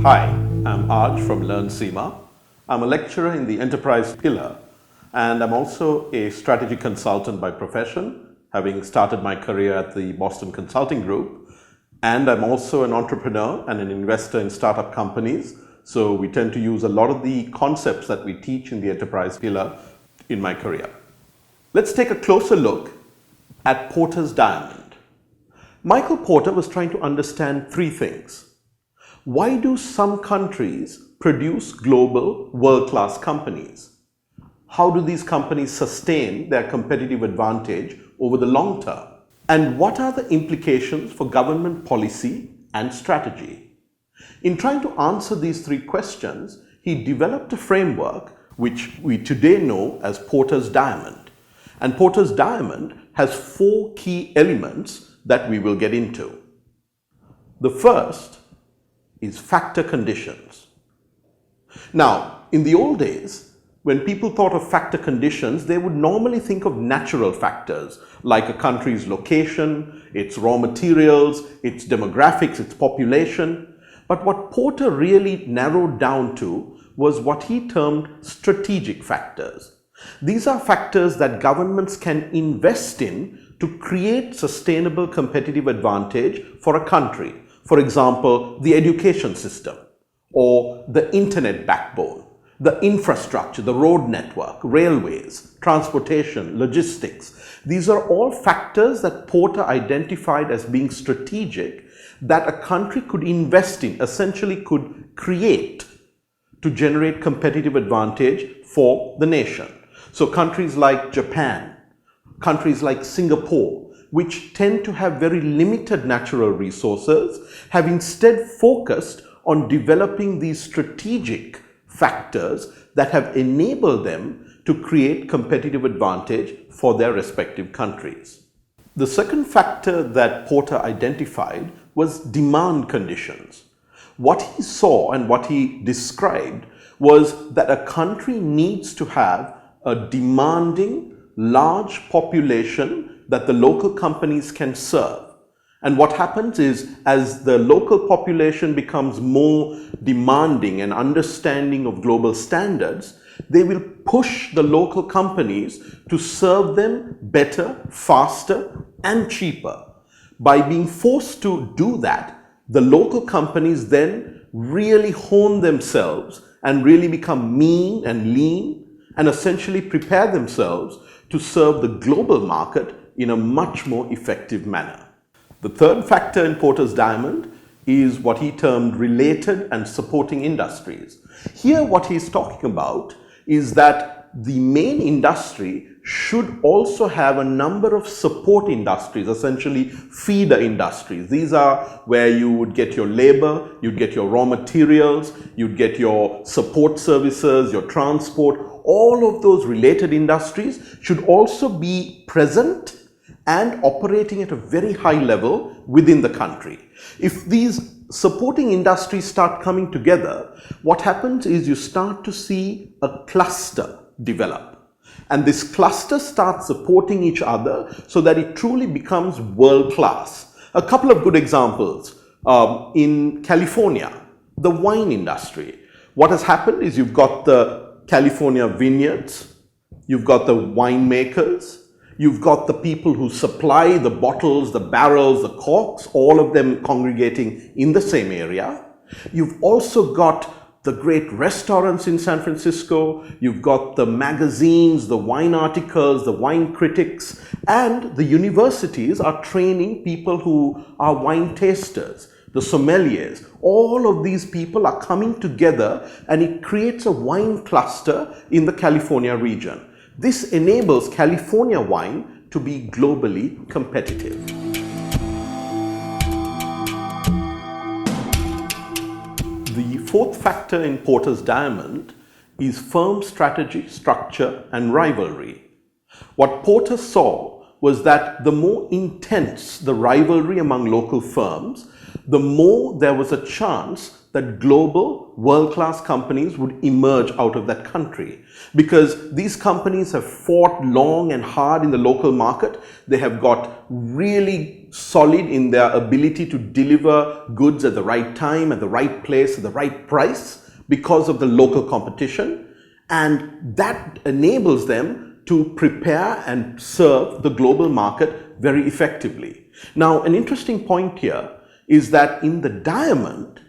Hi, I'm Aj from Learn SEMA. I'm a lecturer in the enterprise pillar, and I'm also a strategy consultant by profession, having started my career at the Boston Consulting Group. And I'm also an entrepreneur and an investor in startup companies. So we tend to use a lot of the concepts that we teach in the enterprise pillar in my career. Let's take a closer look at Porter's diamond. Michael Porter was trying to understand three things. Why do some countries produce global world-class companies? How do these companies sustain their competitive advantage over the long term? And what are the implications for government policy and strategy? In trying to answer these three questions, he developed a framework which we today know as Porter's diamond. And Porter's diamond has four key elements that we will get into. The first is factor conditions. Now, in the old days, when people thought of factor conditions, they would normally think of natural factors like a country's location, its raw materials, its demographics, its population. But what Porter really narrowed down to was what he termed strategic factors. These are factors that governments can invest in to create sustainable competitive advantage for a country. For example, the education system, or the internet backbone, the infrastructure, the road network, railways, transportation, logistics. These are all factors that Porter identified as being strategic that a country could invest in, essentially could create to generate competitive advantage for the nation. So countries like Japan, countries like Singapore, which tend to have very limited natural resources, have instead focused on developing these strategic factors that have enabled them to create competitive advantage for their respective countries. The second factor that Porter identified was demand conditions. What he saw and what he described was that a country needs to have a demanding, large population that the local companies can serve. And what happens is, as the local population becomes more demanding and understanding of global standards, they will push the local companies to serve them better, faster, and cheaper. By being forced to do that, the local companies then really hone themselves and really become mean and lean and essentially prepare themselves to serve the global market in a much more effective manner. The third factor in Porter's diamond is what he termed related and supporting industries. Here what he's talking about is that the main industry should also have a number of support industries, essentially feeder industries. These are where you would get your labor, you'd get your raw materials, you'd get your support services, your transport. All of those related industries should also be present and operating at a very high level within the country. If these supporting industries start coming together, what happens is you start to see a cluster develop. And this cluster starts supporting each other so that it truly becomes world-class. A couple of good examples. In California, the wine industry. What has happened is you've got the California vineyards, you've got the winemakers, you've got the people who supply the bottles, the barrels, the corks, all of them congregating in the same area. You've also got the great restaurants in San Francisco. You've got the magazines, the wine articles, the wine critics, and the universities are training people who are wine tasters, the sommeliers. All of these people are coming together and it creates a wine cluster in the California region. This enables California wine to be globally competitive. The fourth factor in Porter's diamond is firm strategy, structure, and rivalry. What Porter saw was that the more intense the rivalry among local firms, the more there was a chance that global world-class companies would emerge out of that country, because these companies have fought long and hard in the local market. They have got really solid in their ability to deliver goods at the right time, at the right place, at the right price because of the local competition, and that enables them to prepare and serve the global market very effectively. Now, an interesting point here is that in the diamond,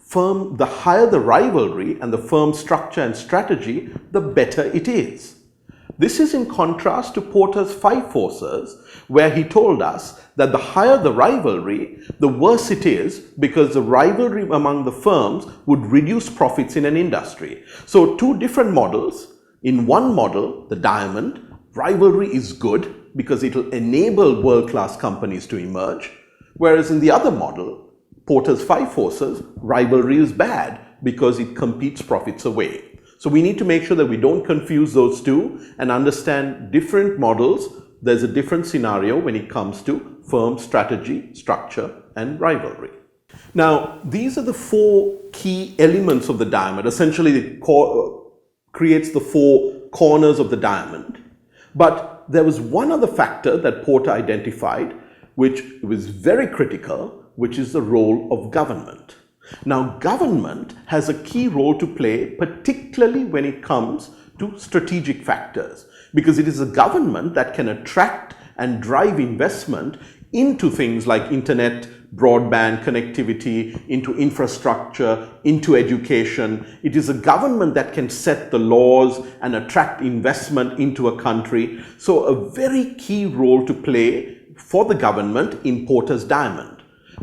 the higher the rivalry and the firm structure and strategy, the better it is. This is in contrast to Porter's 5 forces, where he told us that the higher the rivalry, the worse it is, because the rivalry among the firms would reduce profits in an industry. So 2 different models. In one model, the diamond, rivalry is good because it will enable world-class companies to emerge, whereas in the other model, Porter's 5 forces, rivalry is bad because it competes profits away. So we need to make sure that we don't confuse those two and understand different models. There's a different scenario when it comes to firm strategy, structure, and rivalry. Now, these are the 4 key elements of the diamond. Essentially, it creates the 4 corners of the diamond. But there was one other factor that Porter identified, which was very critical, which is the role of government. Now, government has a key role to play, particularly when it comes to strategic factors, because it is a government that can attract and drive investment into things like internet, broadband connectivity, into infrastructure, into education. It is a government that can set the laws and attract investment into a country. So a very key role to play for the government in Porter's diamond.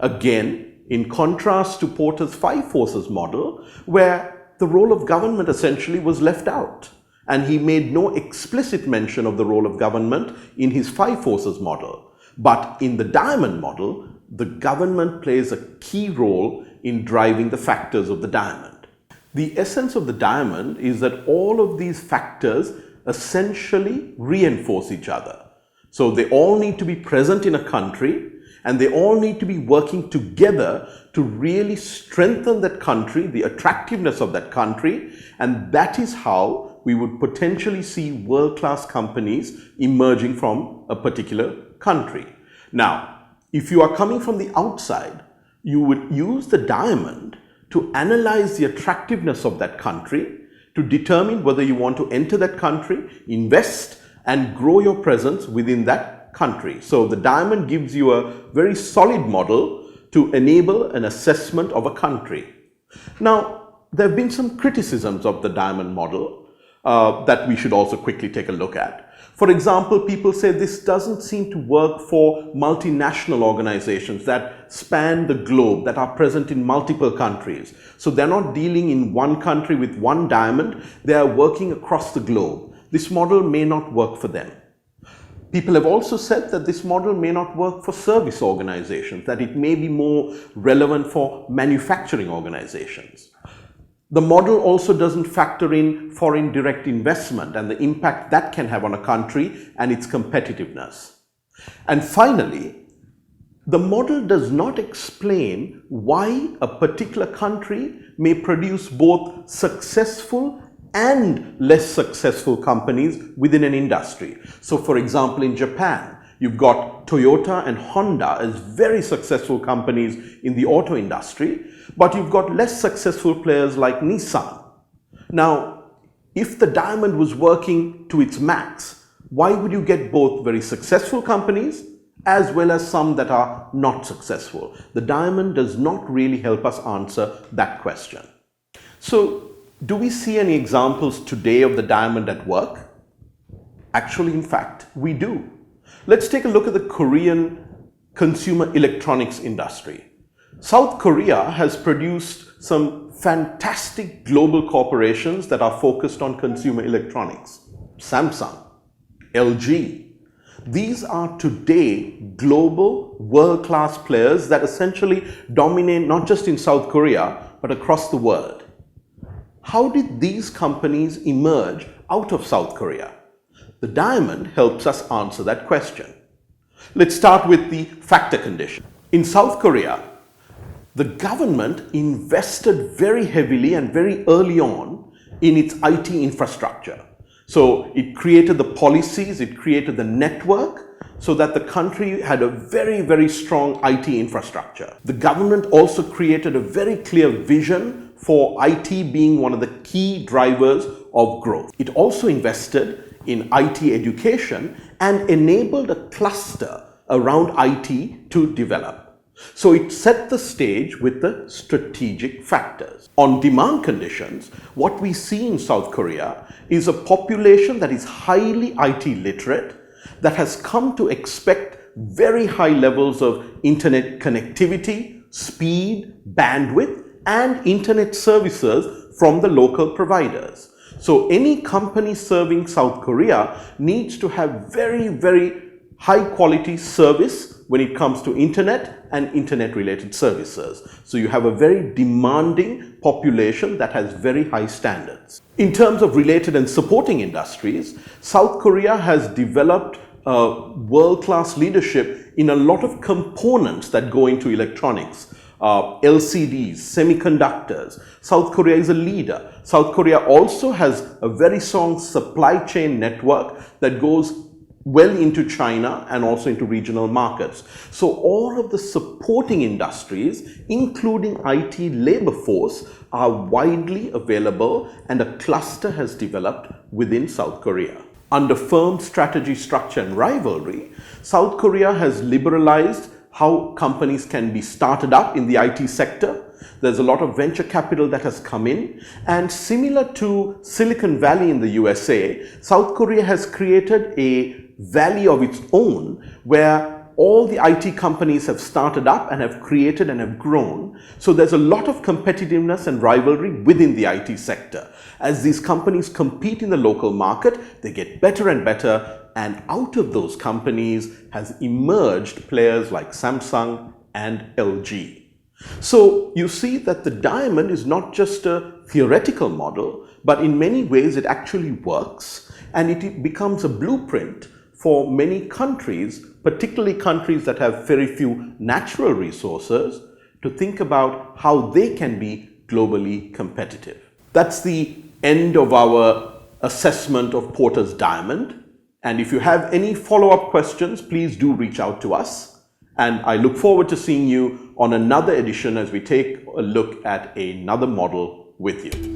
Again, in contrast to Porter's 5 forces model, where the role of government essentially was left out, and he made no explicit mention of the role of government in his 5 forces model. But in the diamond model, the government plays a key role in driving the factors of the diamond. The essence of the diamond is that all of these factors essentially reinforce each other. So they all need to be present in a country, and they all need to be working together to really strengthen that country, the attractiveness of that country, and that is how we would potentially see world-class companies emerging from a particular country. Now, if you are coming from the outside, you would use the diamond to analyze the attractiveness of that country, to determine whether you want to enter that country, invest, and grow your presence within that country. So the diamond gives you a very solid model to enable an assessment of a country. Now, there have been some criticisms of the diamond model that we should also quickly take a look at. For example, people say this doesn't seem to work for multinational organizations that span the globe, that are present in multiple countries. So they're not dealing in one country with one diamond, they are working across the globe. This model may not work for them. People have also said that this model may not work for service organizations, that it may be more relevant for manufacturing organizations. The model also doesn't factor in foreign direct investment and the impact that can have on a country and its competitiveness. And finally, the model does not explain why a particular country may produce both successful and less successful companies within an industry. So for example, in Japan, you've got Toyota and Honda as very successful companies in the auto industry, but you've got less successful players like Nissan. Now, if the diamond was working to its max, why would you get both very successful companies as well as some that are not successful? The diamond does not really help us answer that question. So, do we see any examples today of the diamond at work? Actually, in fact, we do. Let's take a look at the Korean consumer electronics industry. South Korea has produced some fantastic global corporations that are focused on consumer electronics. Samsung, LG. These are today global world-class players that essentially dominate not just in South Korea, but across the world. How did these companies emerge out of South Korea? The diamond helps us answer that question. Let's start with the factor condition. In South Korea, The government invested very heavily and very early on in its IT infrastructure. So it created the policies, it created the network so that the country had a very, very strong IT infrastructure. The government also created a very clear vision for IT being one of the key drivers of growth. It also invested in IT education and enabled a cluster around IT to develop. So it set the stage with the strategic factors. On demand conditions, what we see in South Korea is a population that is highly IT literate, that has come to expect very high levels of internet connectivity, speed, bandwidth, and internet services from the local providers. So any company serving South Korea needs to have very, very high quality service when it comes to internet and internet related services. So you have a very demanding population that has very high standards. In terms of related and supporting industries, South Korea has developed world-class leadership in a lot of components that go into electronics. LCDs, semiconductors. South Korea is a leader. South Korea also has a very strong supply chain network that goes well into China and also into regional markets. So all of the supporting industries, including IT labor force, are widely available, and a cluster has developed within South Korea. Under firm strategy, structure, and rivalry, South Korea has liberalized how companies can be started up in the IT sector. There's a lot of venture capital that has come in, and similar to Silicon Valley in the USA, South Korea has created a valley of its own where all the IT companies have started up and have created and have grown. So there's a lot of competitiveness and rivalry within the IT sector. As these companies compete in the local market, they get better and better, and out of those companies has emerged players like Samsung and LG. So you see that the diamond is not just a theoretical model, but in many ways it actually works, and it becomes a blueprint for many countries, particularly countries that have very few natural resources, to think about how they can be globally competitive. That's the end of our assessment of Porter's diamond. And if you have any follow-up questions, please do reach out to us. And I look forward to seeing you on another edition as we take a look at another model with you.